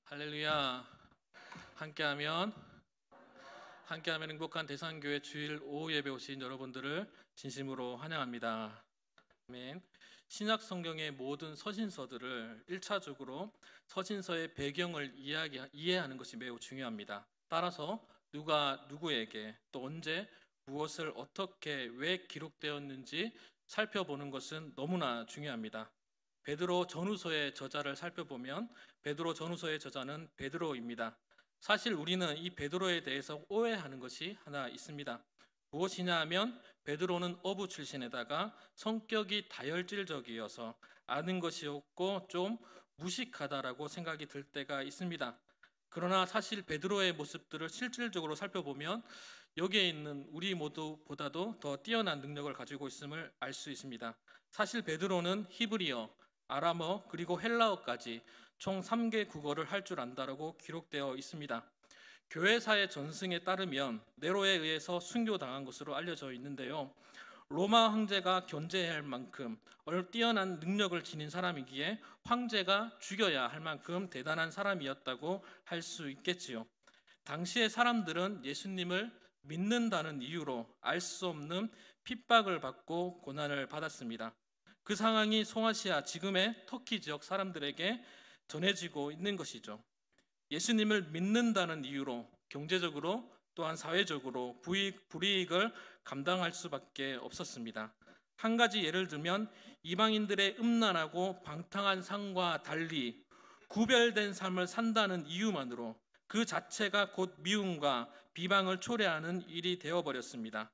할렐루야. 함께하면 행복한 대산교회 주일 오후 예배 오신 여러분들을 진심으로 환영합니다. 아멘. 신약 성경의 모든 서신서들을 1차적으로 서신서의 배경을 이해하는 것이 매우 중요합니다. 따라서 누가 누구에게 또 언제 무엇을 어떻게 왜 기록되었는지 살펴보는 것은 너무나 중요합니다. 베드로 전후서의 저자를 살펴보면 베드로 전후서의 저자는 베드로입니다. 사실 우리는 이 베드로에 대해서 오해하는 것이 하나 있습니다. 무엇이냐 하면 베드로는 어부 출신에다가 성격이 다혈질적이어서 아는 것이 없고 좀 무식하다라고 생각이 들 때가 있습니다. 그러나 사실 베드로의 모습들을 실질적으로 살펴보면 여기에 있는 우리 모두보다도 더 뛰어난 능력을 가지고 있음을 알 수 있습니다. 사실 베드로는 히브리어, 아람어 그리고 헬라어까지 총 3개 국어를 할 줄 안다라고 기록되어 있습니다. 교회사의 전승에 따르면 네로에 의해서 순교당한 것으로 알려져 있는데요. 로마 황제가 견제할 만큼 뛰어난 능력을 지닌 사람이기에 황제가 죽여야 할 만큼 대단한 사람이었다고 할 수 있겠지요. 당시의 사람들은 예수님을 믿는다는 이유로 알 수 없는 핍박을 받고 고난을 받았습니다. 그 상황이 송아시아 지금의 터키 지역 사람들에게 전해지고 있는 것이죠. 예수님을 믿는다는 이유로 경제적으로 또한 사회적으로 불이익을 감당할 수밖에 없었습니다. 한 가지 예를 들면 이방인들의 음란하고 방탕한 삶과 달리 구별된 삶을 산다는 이유만으로 그 자체가 곧 미움과 비방을 초래하는 일이 되어버렸습니다.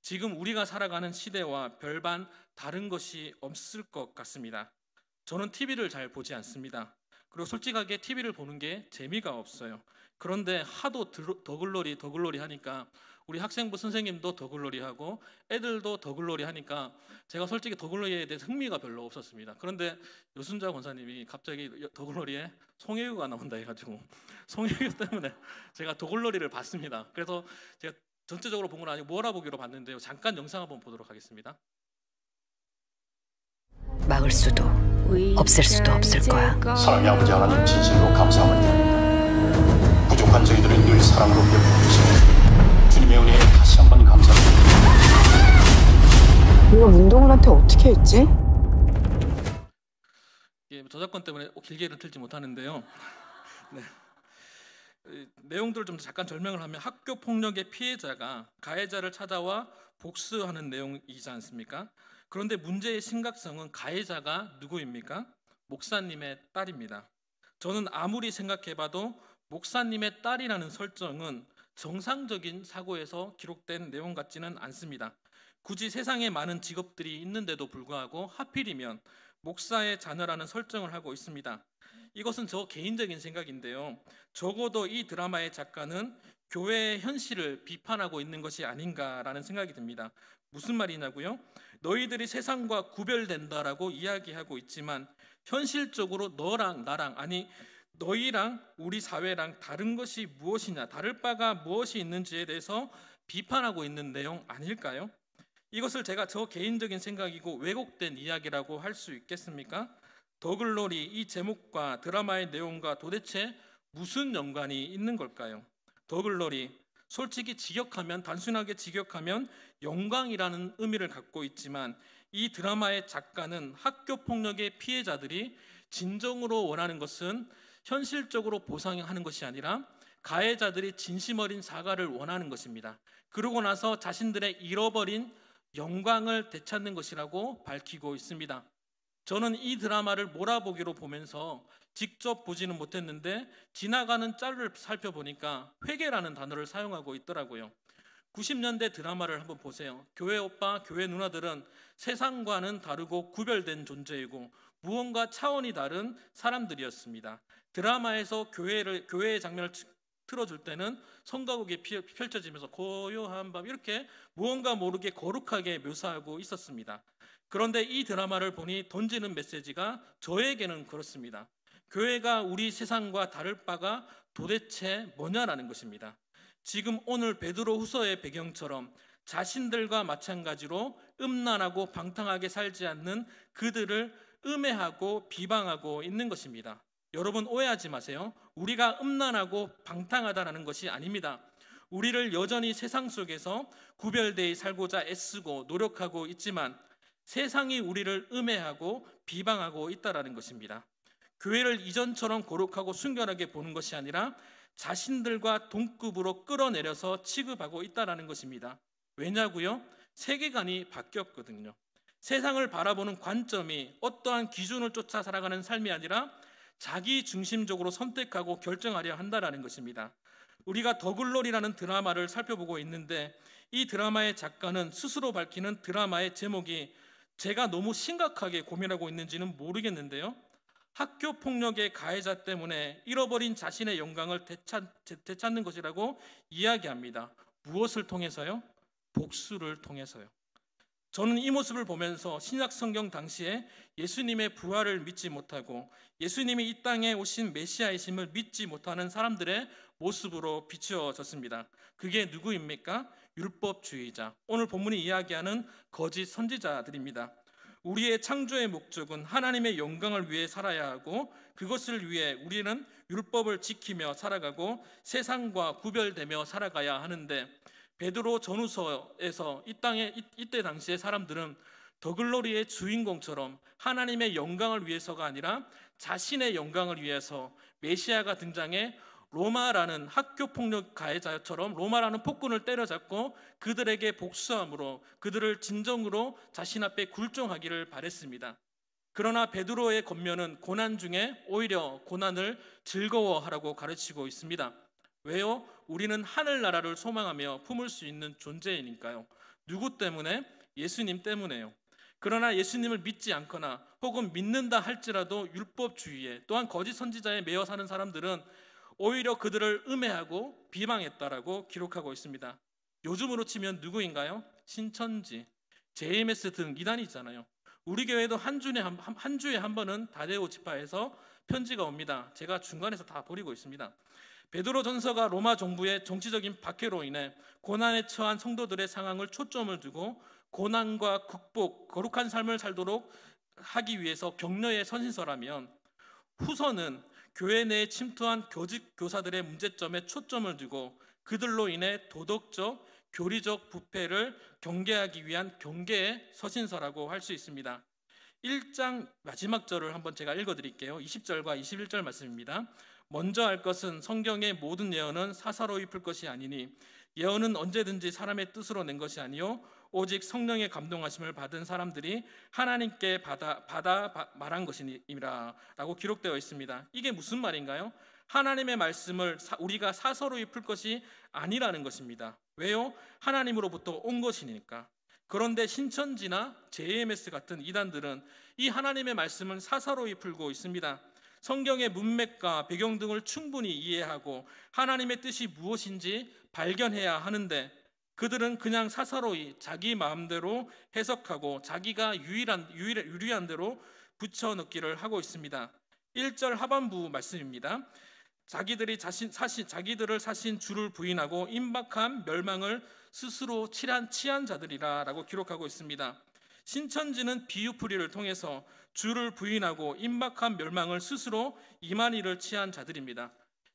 지금 우리가 살아가는 시대와 별반 다른 것이 없을 것 같습니다. 저는 TV를 잘 보지 않습니다. 그리고 솔직하게 TV를 보는 게 재미가 없어요. 그런데 하도 더글로리 하니까 우리 학생부 선생님도 더글로리 하고 애들도 더글로리 하니까 제가 솔직히 더글로리에 대해서 흥미가 별로 없었습니다. 그런데 요순자 권사님이 갑자기 더글로리에 송혜교가 나온다 해가지고 송혜교 때문에 제가 더글로리를 봤습니다. 그래서 제가 전체적으로 본 건 아니고 몰아보기로 봤는데요. 잠깐 영상 한번 보도록 하겠습니다. 막을 수도 없앨 수도 없을 거야. 사랑의 아버지 하나님 진심으로 감사함을 드립니다. 부족한 저희들을 늘 사랑으로 덮어주시고 주님의 은혜에 다시 한번 감사드립니다. 이거 문동훈한테 어떻게 했지? 예, 저작권 때문에 길게는 틀지 못하는데요. 네. 내용들을 좀 잠깐 설명을 하면 학교 폭력의 피해자가 가해자를 찾아와 복수하는 내용이지 않습니까? 그런데 문제의 심각성은 가해자가 누구입니까? 목사님의 딸입니다. 저는 아무리 생각해봐도 목사님의 딸이라는 설정은 정상적인 사고에서 기록된 내용 같지는 않습니다. 굳이 세상에 많은 직업들이 있는데도 불구하고 하필이면 목사의 자녀라는 설정을 하고 있습니다. 이것은 저 개인적인 생각인데요. 적어도 이 드라마의 작가는 교회의 현실을 비판하고 있는 것이 아닌가라는 생각이 듭니다. 무슨 말이냐고요? 너희들이 세상과 구별된다라고 이야기하고 있지만 현실적으로 너랑 나랑 아니 너희랑 우리 사회랑 다른 것이 무엇이냐, 다를 바가 무엇이 있는지에 대해서 비판하고 있는 내용 아닐까요? 이것을 제가 저 개인적인 생각이고 왜곡된 이야기라고 할 수 있겠습니까? 더글로리 이 제목과 드라마의 내용과 도대체 무슨 연관이 있는 걸까요? 더글로리 솔직히 단순하게 직역하면 영광이라는 의미를 갖고 있지만 이 드라마의 작가는 학교 폭력의 피해자들이 진정으로 원하는 것은 현실적으로 보상하는 것이 아니라 가해자들이 진심 어린 사과를 원하는 것입니다. 그러고 나서 자신들의 잃어버린 영광을 되찾는 것이라고 밝히고 있습니다. 저는 이 드라마를 몰아보기로 보면서 직접 보지는 못했는데 지나가는 짤을 살펴보니까 회개라는 단어를 사용하고 있더라고요. 90년대 드라마를 한번 보세요. 교회 오빠, 교회 누나들은 세상과는 다르고 구별된 존재이고 무언가 차원이 다른 사람들이었습니다. 드라마에서 교회의 장면을 틀어줄 때는 성가곡이 펼쳐지면서 고요한 밤 이렇게 무언가 모르게 거룩하게 묘사하고 있었습니다. 그런데 이 드라마를 보니 던지는 메시지가 저에게는 그렇습니다. 교회가 우리 세상과 다를 바가 도대체 뭐냐라는 것입니다. 지금 오늘 베드로 후서의 배경처럼 자신들과 마찬가지로 음란하고 방탕하게 살지 않는 그들을 음해하고 비방하고 있는 것입니다. 여러분 오해하지 마세요. 우리가 음란하고 방탕하다라는 것이 아닙니다. 우리를 여전히 세상 속에서 구별되어 살고자 애쓰고 노력하고 있지만 세상이 우리를 음해하고 비방하고 있다라는 것입니다. 교회를 이전처럼 거룩하고 순결하게 보는 것이 아니라 자신들과 동급으로 끌어내려서 취급하고 있다라는 것입니다. 왜냐고요? 세계관이 바뀌었거든요. 세상을 바라보는 관점이 어떠한 기준을 쫓아 살아가는 삶이 아니라 자기 중심적으로 선택하고 결정하려 한다라는 것입니다. 우리가 더글로리라는 드라마를 살펴보고 있는데 이 드라마의 작가는 스스로 밝히는 드라마의 제목이 제가 너무 심각하게 고민하고 있는지는 모르겠는데요. 학교 폭력의 가해자 때문에 잃어버린 자신의 영광을 되찾는 것이라고 이야기합니다. 무엇을 통해서요? 복수를 통해서요. 저는 이 모습을 보면서 신약 성경 당시에 예수님의 부활을 믿지 못하고 예수님이 이 땅에 오신 메시아이심을 믿지 못하는 사람들의 모습으로 비추어졌습니다. 그게 누구입니까? 율법주의자, 오늘 본문이 이야기하는 거짓 선지자들입니다. 우리의 창조의 목적은 하나님의 영광을 위해 살아야 하고 그것을 위해 우리는 율법을 지키며 살아가고 세상과 구별되며 살아가야 하는데 베드로 전후서에서 이때 당시의 사람들은 더글로리의 주인공처럼 하나님의 영광을 위해서가 아니라 자신의 영광을 위해서 메시아가 등장해 로마라는 학교폭력 가해자처럼 로마라는 폭군을 때려잡고 그들에게 복수함으로 그들을 진정으로 자신 앞에 굴종하기를 바랬습니다. 그러나 베드로의 권면은 고난 중에 오히려 고난을 즐거워하라고 가르치고 있습니다. 왜요? 우리는 하늘나라를 소망하며 품을 수 있는 존재이니까요. 누구 때문에? 예수님 때문에요. 그러나 예수님을 믿지 않거나 혹은 믿는다 할지라도 율법주의에 또한 거짓 선지자에 매여 사는 사람들은 오히려 그들을 음해하고 비방했다라고 기록하고 있습니다. 요즘으로 치면 누구인가요? 신천지, JMS 등 이단이 있잖아요. 우리 교회도 한 주에 한 번은 다데오 지파에서 편지가 옵니다. 제가 중간에서 다 버리고 있습니다. 베드로 전서가 로마 정부의 정치적인 박해로 인해 고난에 처한 성도들의 상황을 초점을 두고 고난과 극복, 거룩한 삶을 살도록 하기 위해서 격려의 선신서라면 후서는 교회 내에 침투한 교직 교사들의 문제점에 초점을 두고 그들로 인해 도덕적, 교리적 부패를 경계하기 위한 경계의 서신서라고 할 수 있습니다. 1장 마지막 절을 한번 제가 읽어드릴게요. 20절과 21절 말씀입니다. 먼저 알 것은 성경의 모든 예언은 사사로이 풀 것이 아니니 예언은 언제든지 사람의 뜻으로 낸 것이 아니요 오직 성령의 감동하심을 받은 사람들이 하나님께 받아 말한 것이니라 라고 기록되어 있습니다. 이게 무슨 말인가요? 하나님의 말씀을 우리가 사서로이 풀 것이 아니라는 것입니다. 왜요? 하나님으로부터 온 것이니까. 그런데 신천지나 JMS 같은 이단들은 이 하나님의 말씀을 사사로이 풀고 있습니다. 성경의 문맥과 배경 등을 충분히 이해하고 하나님의 뜻이 무엇인지 발견해야 하는데 그들은 그냥 사사로이 자기 마음대로 해석하고 자기가 유리한 대로 붙여넣기를 하고 있습니다. 1절 하반부 말씀입니다. 자기들을 사신 주를 부인하고 임박한 멸망을 스스로 취한 자들이라 라고 기록하고 있습니다. 신천지는 비유풀이를 통해서 주를 부인하고 임박한 멸망을 스스로 이만희를 취한 자들입니다.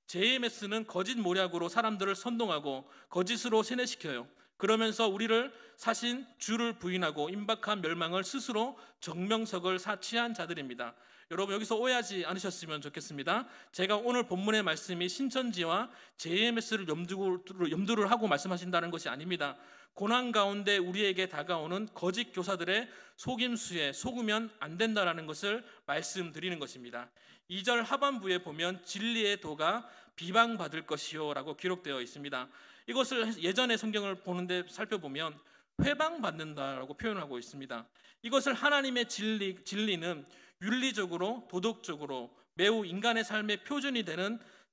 JMS는 거짓 모략으로 사람들을 선동하고 거짓으로 세뇌시켜요. 그러면서 우리를 사신 주를 부인하고 임박한 멸망을 스스로 정명석을 취한 자들입니다. 여러분 여기서 오해하지 않으셨으면 좋겠습니다. 제가 오늘 본문의 말씀이 신천지와 JMS를 염두를 하고 말씀하신다는 것이 아닙니다. 고난 가운데 우리에게 다가오는 거짓 교사들의 속임수에 속으면 안 된다는 것을 말씀드리는 것입니다. 2절 하반부에 보면 진리의 도가 비방받을 것이요 라고 기록되어 있습니다. 이것을 예전의 성경을 보는데 살펴보면 회방받는다라고 표현하고 있습니다. 이것을 하나님의 진리는 윤리적으로 도덕적으로 매우 인간의 삶의 표준이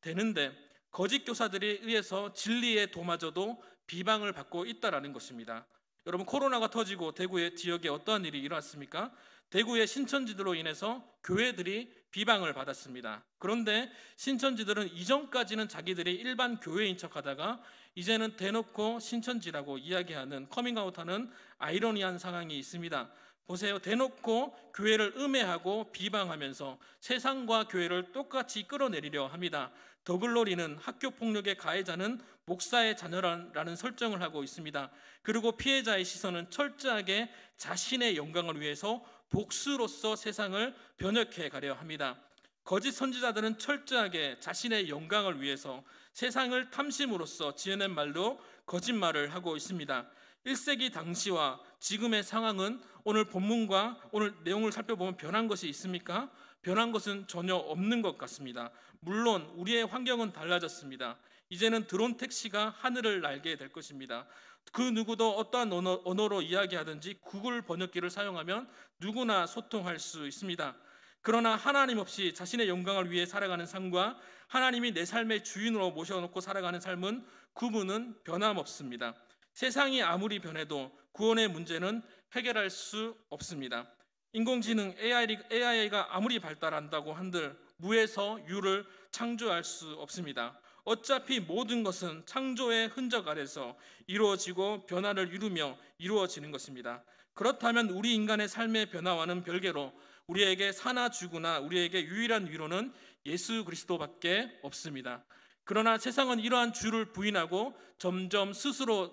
되는데 거짓 교사들에 의해서 진리의 도마저도 비방을 받고 있다라는 것입니다. 여러분 코로나가 터지고 대구의 지역에 어떠한 일이 일어났습니까? 대구의 신천지들로 인해서 교회들이 비방을 받았습니다. 그런데 신천지들은 이전까지는 자기들이 일반 교회인 척하다가 이제는 대놓고 신천지라고 이야기하는 커밍아웃하는 아이러니한 상황이 있습니다. 보세요. 대놓고 교회를 음해하고 비방하면서 세상과 교회를 똑같이 끌어내리려 합니다. 더글로리는 학교 폭력의 가해자는 목사의 자녀라는 설정을 하고 있습니다. 그리고 피해자의 시선은 철저하게 자신의 영광을 위해서 복수로서 세상을 변혁해 가려 합니다. 거짓 선지자들은 철저하게 자신의 영광을 위해서 세상을 탐심으로써 지어낸 말로 거짓말을 하고 있습니다. 1세기 당시와 지금의 상황은 오늘 본문과 오늘 내용을 살펴보면 변한 것이 있습니까? 변한 것은 전혀 없는 것 같습니다. 물론 우리의 환경은 달라졌습니다. 이제는 드론 택시가 하늘을 날게 될 것입니다. 그 누구도 어떠한 언어로 이야기하든지 구글 번역기를 사용하면 누구나 소통할 수 있습니다. 그러나 하나님 없이 자신의 영광을 위해 살아가는 삶과 하나님이 내 삶의 주인으로 모셔놓고 살아가는 삶은 구분은 변함없습니다. 세상이 아무리 변해도 구원의 문제는 해결할 수 없습니다. 인공지능 AI가 아무리 발달한다고 한들 무에서 유를 창조할 수 없습니다. 어차피 모든 것은 창조의 흔적 아래서 이루어지고 변화를 이루며 이루어지는 것입니다. 그렇다면 우리 인간의 삶의 변화와는 별개로 우리에게 사나 죽으나 우리에게 유일한 위로는 예수 그리스도밖에 없습니다. 그러나 세상은 이러한 주를 부인하고 점점 스스로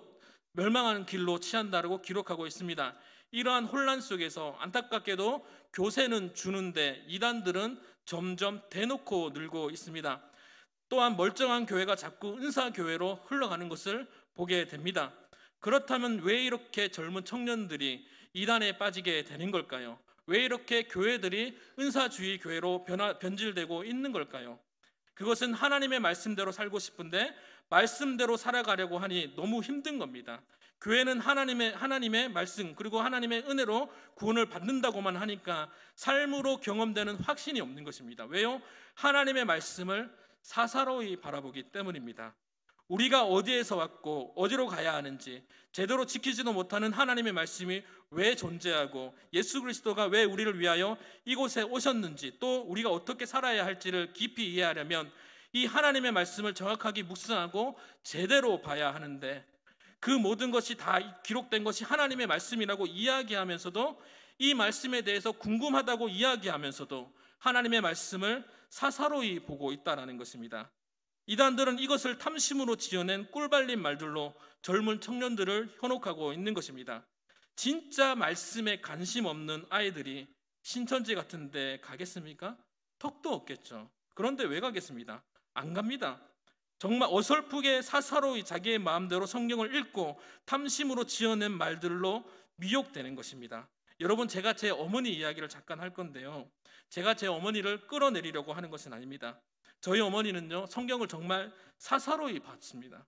멸망하는 길로 취한다고 기록하고 있습니다. 이러한 혼란 속에서 안타깝게도 교세는 주는데 이단들은 점점 대놓고 늘고 있습니다. 또한 멀쩡한 교회가 자꾸 은사교회로 흘러가는 것을 보게 됩니다. 그렇다면 왜 이렇게 젊은 청년들이 이단에 빠지게 되는 걸까요? 왜 이렇게 교회들이 은사주의 교회로 변질되고 있는 걸까요? 그것은 하나님의 말씀대로 살고 싶은데 말씀대로 살아가려고 하니 너무 힘든 겁니다. 교회는 하나님의 말씀 그리고 하나님의 은혜로 구원을 받는다고만 하니까 삶으로 경험되는 확신이 없는 것입니다. 왜요? 하나님의 말씀을 사사로이 바라보기 때문입니다. 우리가 어디에서 왔고 어디로 가야 하는지 제대로 지키지도 못하는 하나님의 말씀이 왜 존재하고 예수 그리스도가 왜 우리를 위하여 이곳에 오셨는지 또 우리가 어떻게 살아야 할지를 깊이 이해하려면 이 하나님의 말씀을 정확하게 묵상하고 제대로 봐야 하는데 그 모든 것이 다 기록된 것이 하나님의 말씀이라고 이야기하면서도 이 말씀에 대해서 궁금하다고 이야기하면서도 하나님의 말씀을 사사로이 보고 있다는 것입니다. 이단들은 이것을 탐심으로 지어낸 꿀발린 말들로 젊은 청년들을 현혹하고 있는 것입니다. 진짜 말씀에 관심 없는 아이들이 신천지 같은 데 가겠습니까? 턱도 없겠죠. 그런데 왜 가겠습니다? 안 갑니다. 정말 어설프게 사사로이 자기의 마음대로 성경을 읽고 탐심으로 지어낸 말들로 미혹되는 것입니다. 여러분, 제가 제 어머니 이야기를 잠깐 할 건데요. 제가 제 어머니를 끌어내리려고 하는 것은 아닙니다. 저희 어머니는요, 성경을 정말 사사로이 봤습니다.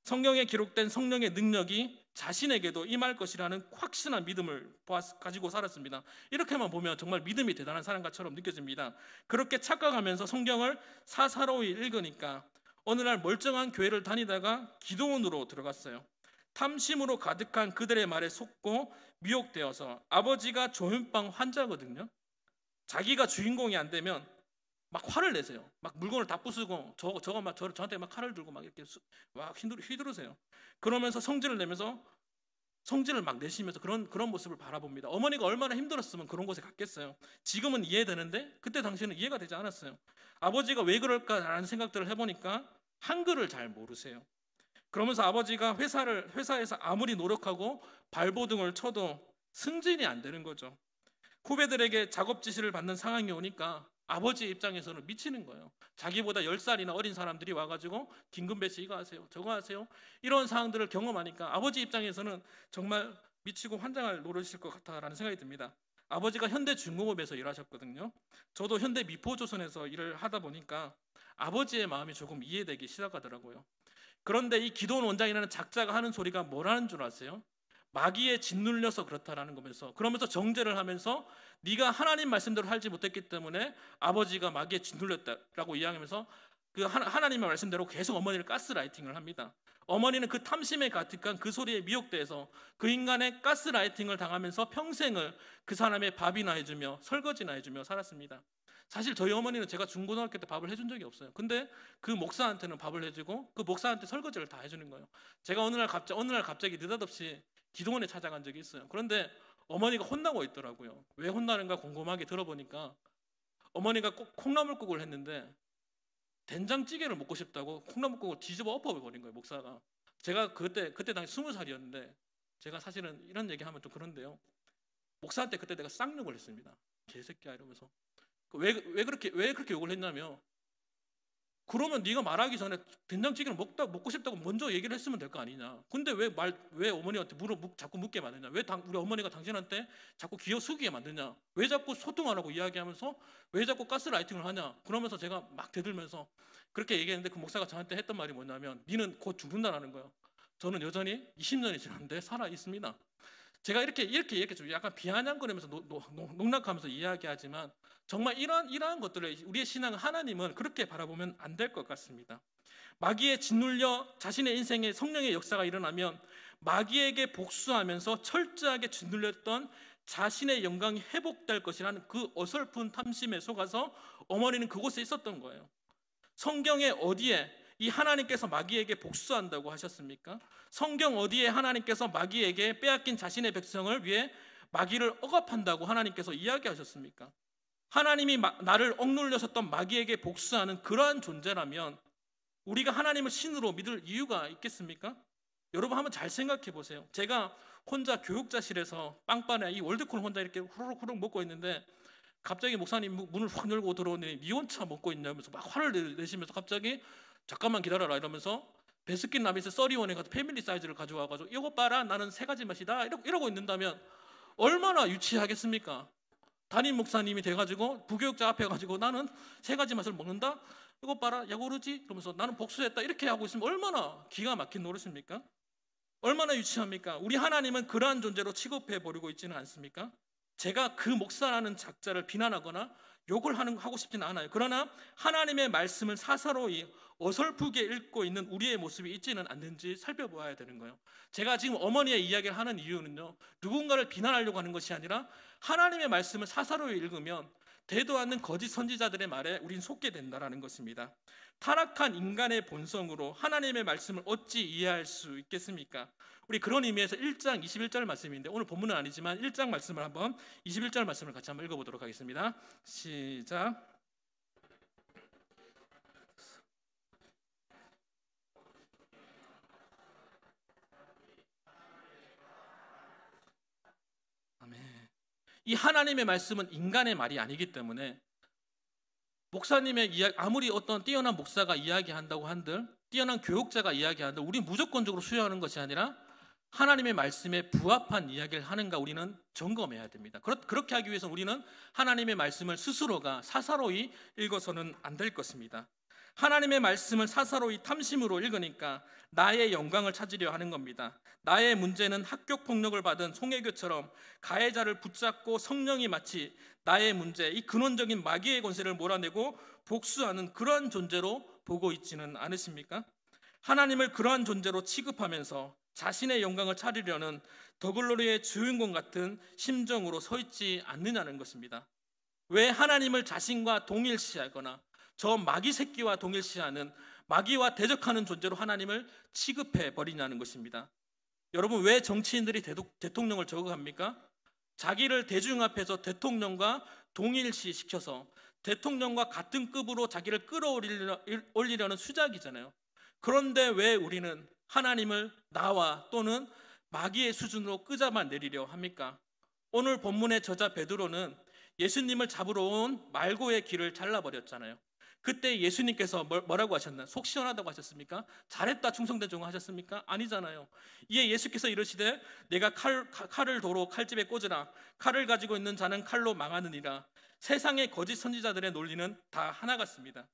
성경에 기록된 성령의 능력이 자신에게도 임할 것이라는 확신한 믿음을 가지고 살았습니다. 이렇게만 보면 정말 믿음이 대단한 사람처럼 느껴집니다. 그렇게 착각하면서 성경을 사사로이 읽으니까 어느 날 멀쩡한 교회를 다니다가 기도원으로 들어갔어요. 탐심으로 가득한 그들의 말에 속고 미혹되어서 아버지가 조현병 환자거든요. 자기가 주인공이 안 되면 막 화를 내세요. 막 물건을 다 부수고 저한테 막 칼을 들고 막 이렇게 막 휘두르세요. 그러면서 성질을 내면서 성질을 막 내시면서 그런 모습을 바라봅니다. 어머니가 얼마나 힘들었으면 그런 곳에 갔겠어요. 지금은 이해되는데 그때 당시에는 이해가 되지 않았어요. 아버지가 왜 그럴까라는 생각들을 해보니까 한글을 잘 모르세요. 그러면서 아버지가 회사에서 아무리 노력하고 발버둥을 쳐도 승진이 안 되는 거죠. 후배들에게 작업 지시를 받는 상황이 오니까 아버지 입장에서는 미치는 거예요. 자기보다 10살이나 어린 사람들이 와가지고 김금배 씨 이거 하세요, 저거 하세요, 이런 상황들을 경험하니까 아버지 입장에서는 정말 미치고 환장할 노릇일 것 같다라는 생각이 듭니다. 아버지가 현대중공업에서 일하셨거든요. 저도 현대미포조선에서 일을 하다 보니까 아버지의 마음이 조금 이해되기 시작하더라고요. 그런데 이 기도원 원장이라는 작자가 하는 소리가 뭐라는 줄 아세요? 마귀에 짓눌려서 그렇다라는 거면서 그러면서 정죄를 하면서 네가 하나님 말씀대로 살지 못했기 때문에 아버지가 마귀에 짓눌렸다라고 이야기하면서 그 하나님의 말씀대로 계속 어머니를 가스라이팅을 합니다. 어머니는 그 탐심에 가득한 그 소리에 미혹돼서 그 인간의 가스라이팅을 당하면서 평생을 그 사람의 밥이나 해주며 설거지나 해주며 살았습니다. 사실 저희 어머니는 제가 중고등학교 때 밥을 해준 적이 없어요. 근데 그 목사한테는 밥을 해주고 그 목사한테 설거지를 다 해주는 거예요. 제가 어느 날 갑자기 느닷없이 기도원에 찾아간 적이 있어요. 그런데 어머니가 혼나고 있더라고요. 왜 혼나는가 궁금하게 들어보니까 어머니가 꼭 콩나물국을 했는데 된장찌개를 먹고 싶다고 콩나물국을 뒤집어 엎어버린 거예요, 목사가. 제가 그때 당시 20살이었는데 제가 사실은 이런 얘기하면 좀 그런데요. 목사한테 그때 내가 쌍욕을 했습니다. 개새끼야 이러면서. 왜 그렇게 욕을 했냐면, 그러면 네가 말하기 전에 된장찌개를 먹고 싶다고 먼저 얘기를 했으면 될 거 아니냐. 근데 왜 어머니한테 자꾸 묻게 만드냐. 왜 우리 어머니가 당신한테 자꾸 기어 숙이게 만드냐. 왜 자꾸 소통하라고 이야기하면서 왜 자꾸 가스라이팅을 하냐. 그러면서 제가 막 대들면서 그렇게 얘기했는데 그 목사가 저한테 했던 말이 뭐냐면, 니는 곧 죽는다라는 거예요. 저는 여전히 20년이 지났는데 살아 있습니다. 제가 이렇게 좀 약간 비아냥거리면서 농락하면서 이야기하지만 정말 이러한 것들을 우리의 신앙 하나님은 그렇게 바라보면 안 될 것 같습니다. 마귀에 짓눌려 자신의 인생에 성령의 역사가 일어나면 마귀에게 복수하면서 철저하게 짓눌렸던 자신의 영광이 회복될 것이라는 그 어설픈 탐심에 속아서 어머니는 그곳에 있었던 거예요. 성경에 어디에 이 하나님께서 마귀에게 복수한다고 하셨습니까? 성경 어디에 하나님께서 마귀에게 빼앗긴 자신의 백성을 위해 마귀를 억압한다고 하나님께서 이야기하셨습니까? 하나님이 나를 억눌려섰던 마귀에게 복수하는 그러한 존재라면 우리가 하나님을 신으로 믿을 이유가 있겠습니까? 여러분 한번 잘 생각해 보세요. 제가 혼자 교육자실에서 빵빠레 이 월드콘 혼자 이렇게 후루룩 먹고 있는데 갑자기 목사님 문을 확 열고 들어오더니 니 혼자 먹고 있냐면서 막 화를 내시면서 갑자기 잠깐만 기다려라 이러면서 베스킨 라빈스 31에 가서 패밀리 사이즈를 가져와가지고 이거 봐라 나는 3가지 맛이다 이러고 있는다면 얼마나 유치하겠습니까? 담임 목사님이 돼가지고 부교육자 앞에 가지고 나는 3가지 맛을 먹는다? 이거 봐라 야구르지? 그러면서 나는 복수했다 이렇게 하고 있으면 얼마나 기가 막힌 노릇입니까? 얼마나 유치합니까? 우리 하나님은 그러한 존재로 취급해버리고 있지는 않습니까? 제가 그 목사라는 작자를 비난하거나 욕을 하고 싶지는 않아요. 그러나 하나님의 말씀을 사사로이 어설프게 읽고 있는 우리의 모습이 있지는 않는지 살펴보아야 되는 거예요. 제가 지금 어머니의 이야기를 하는 이유는요, 누군가를 비난하려고 하는 것이 아니라 하나님의 말씀을 사사로이 읽으면 되도 않는 거짓 선지자들의 말에 우린 속게 된다는 것입니다. 타락한 인간의 본성으로 하나님의 말씀을 어찌 이해할 수 있겠습니까? 우리 그런 의미에서 1장 21절 말씀인데 오늘 본문은 아니지만 1장 말씀을 한번 21절 말씀을 같이 한번 읽어보도록 하겠습니다. 시작. 아멘. 이 하나님의 말씀은 인간의 말이 아니기 때문에 목사님의 이야기, 아무리 어떤 뛰어난 목사가 이야기한다고 한들, 뛰어난 교육자가 이야기한들 우리 무조건적으로 수용하는 것이 아니라 하나님의 말씀에 부합한 이야기를 하는가 우리는 점검해야 됩니다. 그렇게 하기 위해서 우리는 하나님의 말씀을 스스로가 사사로이 읽어서는 안 될 것입니다. 하나님의 말씀을 사사로이 탐심으로 읽으니까 나의 영광을 찾으려 하는 겁니다. 나의 문제는 학교폭력을 받은 송혜교처럼 가해자를 붙잡고 성령이 마치 나의 문제, 이 근원적인 마귀의 권세를 몰아내고 복수하는 그러한 존재로 보고 있지는 않으십니까? 하나님을 그러한 존재로 취급하면서 자신의 영광을 찾으려는 더글로리의 주인공 같은 심정으로 서 있지 않느냐는 것입니다. 왜 하나님을 자신과 동일시하거나 저 마귀 새끼와 동일시하는 마귀와 대적하는 존재로 하나님을 취급해 버리냐는 것입니다. 여러분 왜 정치인들이 대통령을 저거합니까? 자기를 대중 앞에서 대통령과 동일시시켜서 대통령과 같은 급으로 자기를 끌어올리려는 수작이잖아요. 그런데 왜 우리는 하나님을 나와 또는 마귀의 수준으로 끄잡아 내리려 합니까? 오늘 본문의 저자 베드로는 예수님을 잡으러 온 말고의 길을 잘라버렸잖아요. 그때 예수님께서 뭐라고 하셨나? 속 시원하다고 하셨습니까? 잘했다 충성된 종아 하셨습니까? 아니잖아요. 이에 예수께서 이르시되 내가 칼을 도로 칼집에 꽂으라. 칼을 가지고 있는 자는 칼로 망하느니라. 세상의 거짓 선지자들의 논리는 다 하나 같습니다.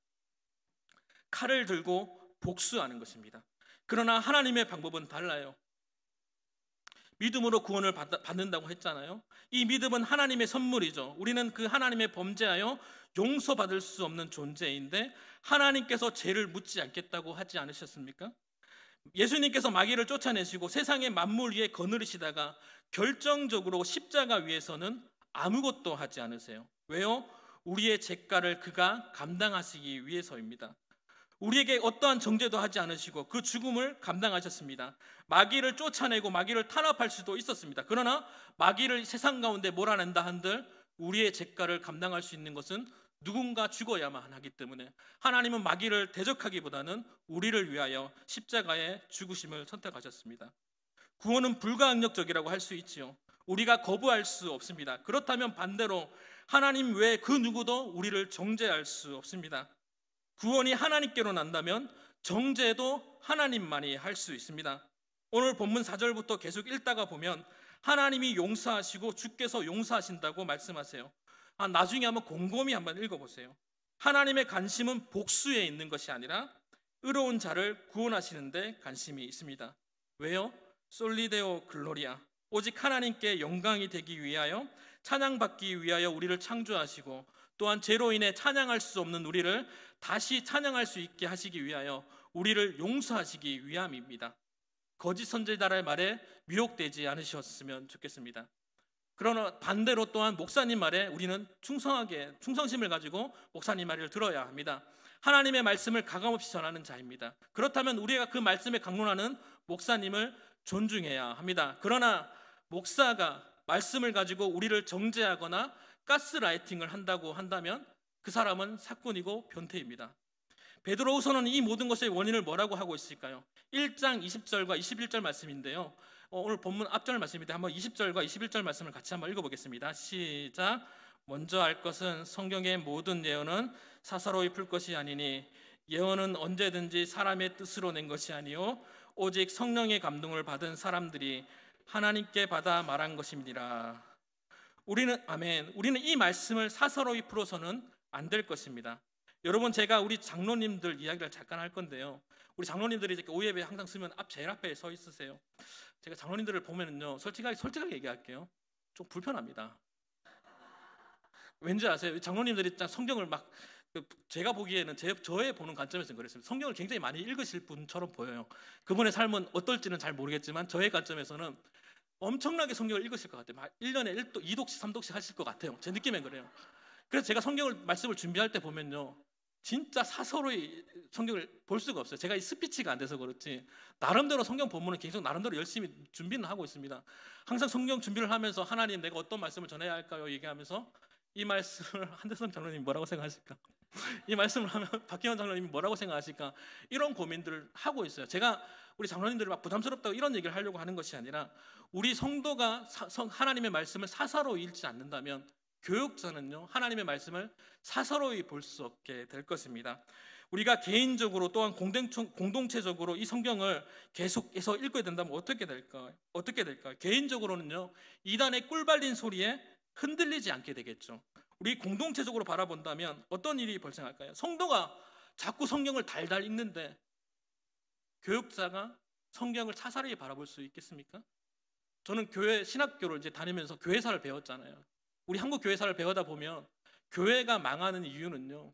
칼을 들고 복수하는 것입니다. 그러나 하나님의 방법은 달라요. 믿음으로 구원을 받는다고 했잖아요. 이 믿음은 하나님의 선물이죠. 우리는 그 하나님의 범죄하여 용서받을 수 없는 존재인데 하나님께서 죄를 묻지 않겠다고 하지 않으셨습니까? 예수님께서 마귀를 쫓아내시고 세상의 만물 위에 거느리시다가 결정적으로 십자가 위에서는 아무것도 하지 않으세요. 왜요? 우리의 죄가를 그가 감당하시기 위해서입니다. 우리에게 어떠한 정죄도 하지 않으시고 그 죽음을 감당하셨습니다. 마귀를 쫓아내고 마귀를 탄압할 수도 있었습니다. 그러나 마귀를 세상 가운데 몰아낸다 한들 우리의 죄가를 감당할 수 있는 것은 누군가 죽어야만 하기 때문에 하나님은 마귀를 대적하기보다는 우리를 위하여 십자가의 죽으심을 선택하셨습니다. 구원은 불가항력적이라고 할 수 있지요. 우리가 거부할 수 없습니다. 그렇다면 반대로 하나님 외에 그 누구도 우리를 정죄할 수 없습니다. 구원이 하나님께로 난다면 정죄도 하나님만이 할 수 있습니다. 오늘 본문 4절부터 계속 읽다가 보면 하나님이 용서하시고 주께서 용서하신다고 말씀하세요. 나중에 한번 곰곰이 한번 읽어보세요. 하나님의 관심은 복수에 있는 것이 아니라 의로운 자를 구원하시는 데 관심이 있습니다. 왜요? 솔리데오 글로리아, 오직 하나님께 영광이 되기 위하여 찬양받기 위하여 우리를 창조하시고 또한 죄로 인해 찬양할 수 없는 우리를 다시 찬양할 수 있게 하시기 위하여 우리를 용서하시기 위함입니다. 거짓 선지자의 말에 미혹되지 않으셨으면 좋겠습니다. 그러나 반대로 또한 목사님 말에 우리는 충성심을 가지고 목사님 말을 들어야 합니다. 하나님의 말씀을 가감없이 전하는 자입니다. 그렇다면 우리가 그 말씀에 강론하는 목사님을 존중해야 합니다. 그러나 목사가 말씀을 가지고 우리를 정죄하거나 가스라이팅을 한다고 한다면 그 사람은 사꾼이고 변태입니다. 베드로후서는 이 모든 것의 원인을 뭐라고 하고 있을까요? 1장 20절과 21절 말씀인데요. 오늘 본문 앞절 말씀인데 한번 20절과 21절 말씀을 같이 한번 읽어보겠습니다. 시작. 먼저 알 것은 성경의 모든 예언은 사사로이 풀 것이 아니니 예언은 언제든지 사람의 뜻으로 낸 것이 아니요 오직 성령의 감동을 받은 사람들이 하나님께 받아 말한 것입니다. 우리는 이 말씀을 사사로이 풀어서는 안 될 것입니다. 여러분, 제가 우리 장로님들 이야기를 잠깐 할 건데요. 우리 장로님들이 이렇게 오예배 항상 쓰면 제일 앞에 서 있으세요. 제가 장로님들을 보면은요, 솔직하게 얘기할게요. 좀 불편합니다. 왠지 아세요? 장로님들이 성경을 막 제가 보기에는 저의 보는 관점에서는 그랬습니다. 성경을 굉장히 많이 읽으실 분처럼 보여요. 그분의 삶은 어떨지는 잘 모르겠지만 저의 관점에서는 엄청나게 성경을 읽으실 것 같아요. 1년에 2독씩 3독씩 하실 것 같아요. 제 느낌엔 그래요. 그래서 제가 말씀을 준비할 때 보면요, 진짜 사서로이 성경을 볼 수가 없어요. 제가 이 스피치가 안 돼서 그렇지 나름대로 성경 본문은 계속 나름대로 열심히 준비는 하고 있습니다. 항상 성경 준비를 하면서 하나님 내가 어떤 말씀을 전해야 할까요? 얘기하면서 이 말씀을 한대성 장로님이 뭐라고 생각하실까? 이 말씀을 하면 박기원 장로님이 뭐라고 생각하실까? 이런 고민들을 하고 있어요. 제가 우리 장로님들이 막 부담스럽다고 이런 얘기를 하려고 하는 것이 아니라 우리 성도가 하나님의 말씀을 사사로이 읽지 않는다면 교육자는요, 하나님의 말씀을 사사로이 볼 수 없게 될 것입니다. 우리가 개인적으로 또한 공동체적으로 이 성경을 계속해서 읽어야 된다면 어떻게 될까요? 개인적으로는요, 이단의 꿀발린 소리에 흔들리지 않게 되겠죠. 우리 공동체적으로 바라본다면 어떤 일이 발생할까요? 성도가 자꾸 성경을 달달 읽는데 교육자가 성경을 사사로이 바라볼 수 있겠습니까? 저는 신학교를 이제 다니면서 교회사를 배웠잖아요. 우리 한국 교회사를 배우다 보면 교회가 망하는 이유는요,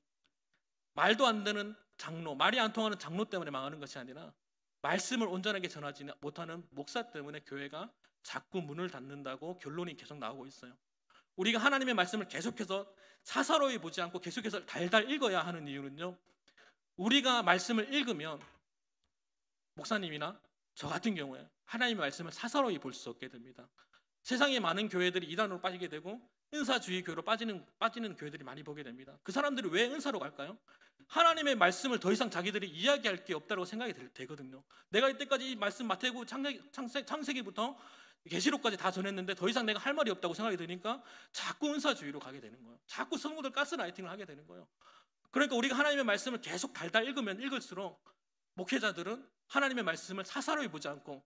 말도 안 되는 장로, 말이 안 통하는 장로 때문에 망하는 것이 아니라 말씀을 온전하게 전하지 못하는 목사 때문에 교회가 자꾸 문을 닫는다고 결론이 계속 나오고 있어요. 우리가 하나님의 말씀을 계속해서 사사로이 보지 않고 계속해서 달달 읽어야 하는 이유는요, 우리가 말씀을 읽으면 목사님이나 저 같은 경우에 하나님의 말씀을 사사로이 볼 수 없게 됩니다. 세상의 많은 교회들이 이단으로 빠지게 되고 은사주의 교회로 빠지는 교회들이 많이 보게 됩니다. 그 사람들이 왜 은사로 갈까요? 하나님의 말씀을 더 이상 자기들이 이야기할 게 없다고 생각이 되거든요. 내가 이때까지 이 말씀 마태고 창세기부터 계시록까지 다 전했는데 더 이상 내가 할 말이 없다고 생각이 드니까 자꾸 은사주의로 가게 되는 거예요. 자꾸 성도들 가스라이팅을 하게 되는 거예요. 그러니까 우리가 하나님의 말씀을 계속 달달 읽으면 읽을수록 목회자들은 하나님의 말씀을 사사로이 보지 않고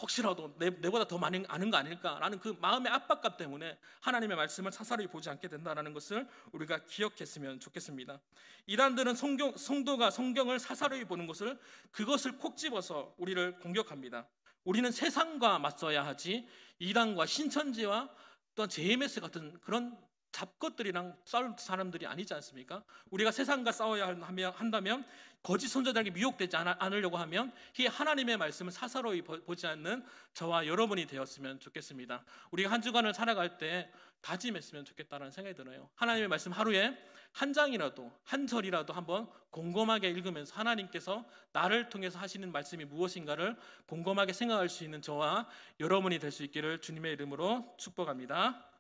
혹시라도 내보다 더 많이 아는 거 아닐까라는 그 마음의 압박감 때문에 하나님의 말씀을 사사로이 보지 않게 된다는 것을 우리가 기억했으면 좋겠습니다. 이단들은 성도가 성경을 사사로이 보는 것을 그것을 콕 집어서 우리를 공격합니다. 우리는 세상과 맞서야 하지 이단과 신천지와 또 JMS 같은 그런 잡것들이랑 싸울 사람들이 아니지 않습니까? 우리가 세상과 싸워야 한다면 거짓 선지자들에게 미혹되지 않으려고 하면 이 하나님의 말씀을 사사로이 보지 않는 저와 여러분이 되었으면 좋겠습니다. 우리가 한 주간을 살아갈 때 다짐했으면 좋겠다는 생각이 들어요. 하나님의 말씀 하루에 한 장이라도 한 절이라도 한번 곰곰하게 읽으면서 하나님께서 나를 통해서 하시는 말씀이 무엇인가를 곰곰하게 생각할 수 있는 저와 여러분이 될 수 있기를 주님의 이름으로 축복합니다.